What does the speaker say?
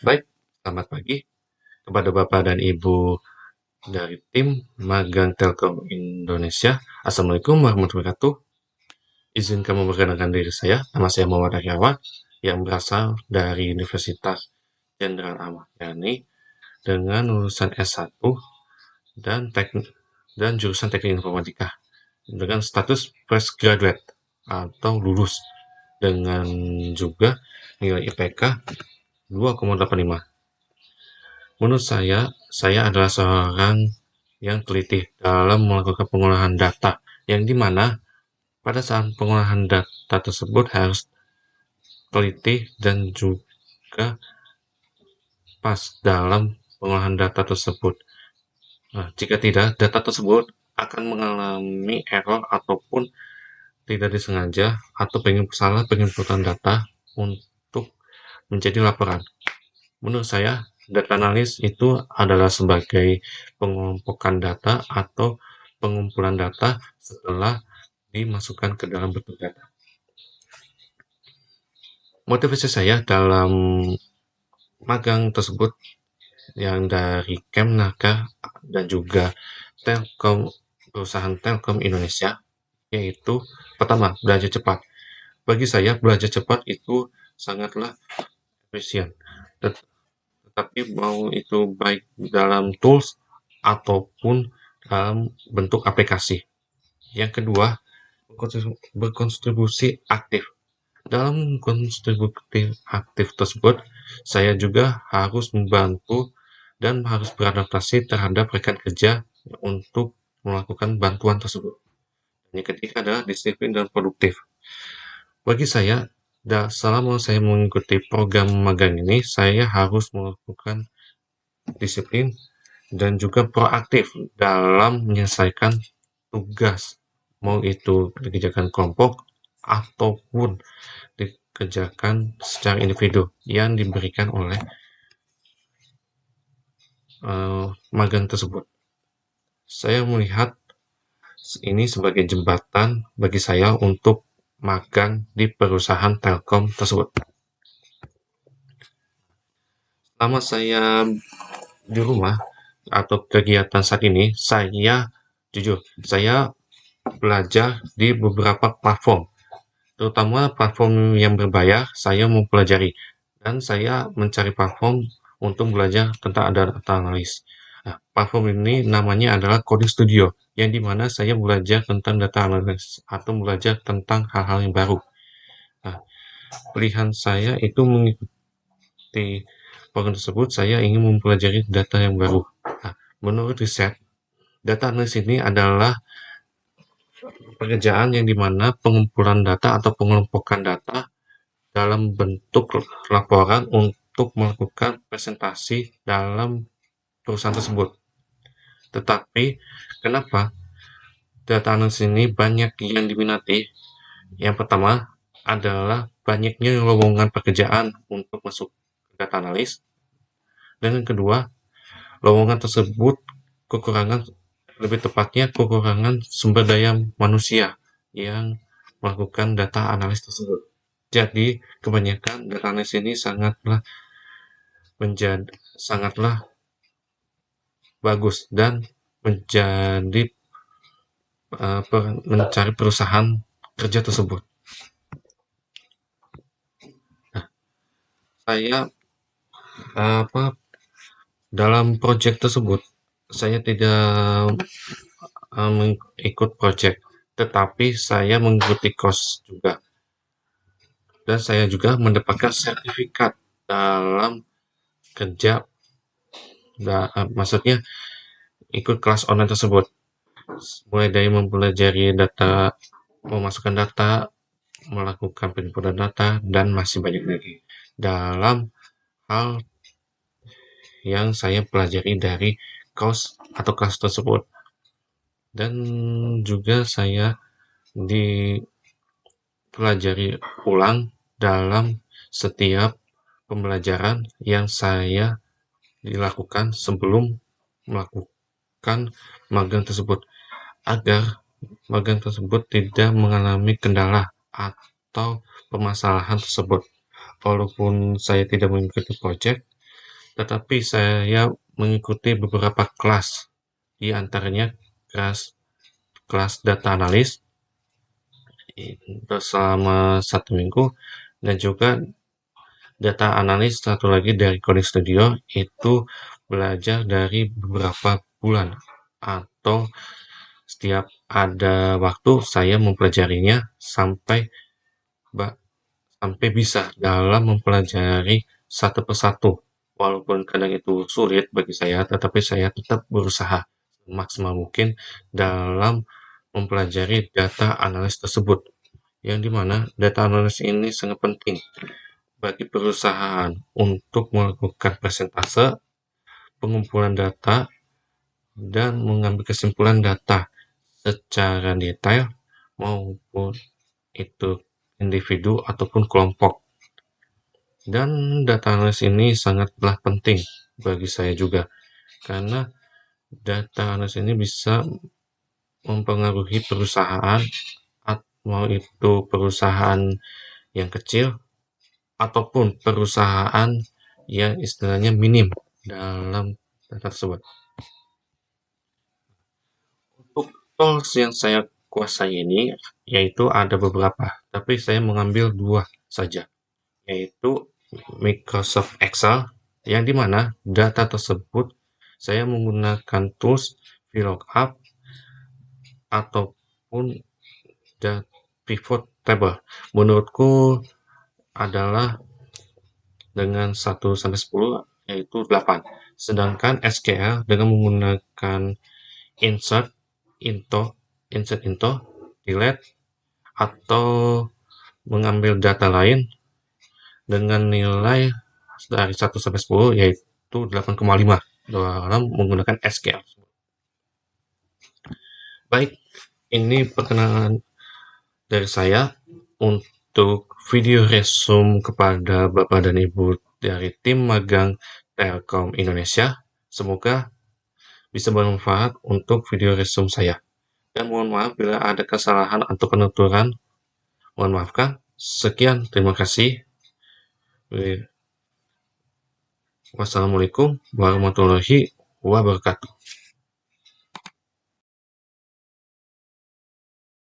Baik, selamat pagi kepada Bapak dan Ibu dari tim Magang Telkom Indonesia. Assalamualaikum warahmatullahi wabarakatuh. Izinkan memperkenalkan diri saya. Nama saya Muhammad Aryawan yang berasal dari Universitas Jenderal Ahmad Yani dengan lulusan S1 dan jurusan Teknik Informatika dengan status fresh graduate atau lulus dengan juga nilai IPK 2,85. Menurut saya adalah seorang yang teliti dalam melakukan pengolahan data, yang dimana pada saat pengolahan data tersebut harus teliti dan juga pas dalam pengolahan data tersebut. Nah, jika tidak, data tersebut akan mengalami error ataupun tidak disengaja atau salah penginputan data untuk menjadi laporan. Menurut saya, data analis itu adalah sebagai pengumpulan data atau pengumpulan data setelah dimasukkan ke dalam bentuk data. Motivasi saya dalam magang tersebut yang dari Kemnaker dan juga Telkom, perusahaan Telkom Indonesia, yaitu pertama, belajar cepat. Bagi saya, belajar cepat itu sangatlah efisien. Tetapi mau itu baik dalam tools ataupun dalam bentuk aplikasi. Yang kedua, berkontribusi aktif. Dalam kontribusi aktif tersebut, saya juga harus membantu dan harus beradaptasi terhadap rekan kerja untuk melakukan bantuan tersebut. Yang ketiga adalah disiplin dan produktif. Bagi saya, selama saya mengikuti program magang ini, saya harus melakukan disiplin dan juga proaktif dalam menyelesaikan tugas, mau itu dikerjakan kelompok ataupun dikerjakan secara individu yang diberikan oleh magang tersebut. Saya melihat ini sebagai jembatan bagi saya untuk magang di perusahaan Telkom tersebut. Selama saya di rumah atau kegiatan saat ini, saya belajar di beberapa platform, terutama platform yang berbayar. Saya mempelajari dan saya mencari platform untuk belajar tentang data analis. Nah, platform ini namanya adalah Coding Studio, yang dimana saya belajar tentang data analis atau belajar tentang hal-hal yang baru. Nah, pilihan saya itu mengikuti program tersebut, saya ingin mempelajari data yang baru. Nah, menurut riset, data analis ini adalah pekerjaan yang dimana pengumpulan data atau pengelompokan data dalam bentuk laporan untuk melakukan presentasi dalam perusahaan tersebut. Tetapi, kenapa data analis ini banyak yang diminati? Yang pertama adalah banyaknya lowongan pekerjaan untuk masuk data analis. Dan yang kedua, lowongan tersebut lebih tepatnya kekurangan sumber daya manusia yang melakukan data analis tersebut. Jadi, kebanyakan data analis ini sangatlah bagus dan menjadi mencari perusahaan kerja tersebut. Nah, saya dalam proyek tersebut, saya tidak ikut project, tetapi saya mengikuti course juga. Dan saya juga mendapatkan sertifikat dalam kerja, maksudnya ikut kelas online tersebut. Mulai dari mempelajari data, memasukkan data, melakukan penyimpanan data, dan masih banyak lagi. Dalam hal yang saya pelajari dari course atau kelas tersebut. Dan juga saya dipelajari ulang dalam setiap pembelajaran yang saya dilakukan sebelum melakukan magang tersebut, agar magang tersebut tidak mengalami kendala atau permasalahan tersebut. Walaupun saya tidak mengikuti project, tetapi saya mengikuti beberapa kelas, di antaranya kelas kelas data analis itu selama 1 minggu, dan juga data analis satu lagi dari Coding Studio itu belajar dari beberapa bulan, atau setiap ada waktu saya mempelajarinya sampai bisa dalam mempelajari satu persatu. Walaupun kadang itu sulit bagi saya, tetapi saya tetap berusaha semaksimal mungkin dalam mempelajari data analis tersebut. Yang dimana data analis ini sangat penting bagi perusahaan untuk melakukan presentase, pengumpulan data, dan mengambil kesimpulan data secara detail maupun itu individu ataupun kelompok. Dan data analis ini sangatlah penting bagi saya juga, karena data analis ini bisa mempengaruhi perusahaan, mau itu perusahaan yang kecil ataupun perusahaan yang istilahnya minim dalam data tersebut. Untuk tools yang saya kuasai ini, yaitu ada beberapa, tapi saya mengambil 2 saja, yaitu Microsoft Excel, yang dimana data tersebut saya menggunakan tools VLOOKUP ataupun pivot table. Menurutku adalah dengan 1 sampai 10, yaitu 8. Sedangkan SQL dengan menggunakan insert into, delete, atau mengambil data lain dengan nilai dari 1 sampai 10, yaitu 8,5 dalam menggunakan SQL. Baik, ini perkenalan dari saya untuk video resume kepada Bapak dan Ibu dari tim magang Telkom Indonesia. Semoga bisa bermanfaat untuk video resume saya. Dan mohon maaf bila ada kesalahan atau penuturan. Mohon maafkan. Sekian, terima kasih. Wassalamualaikum warahmatullahi wabarakatuh.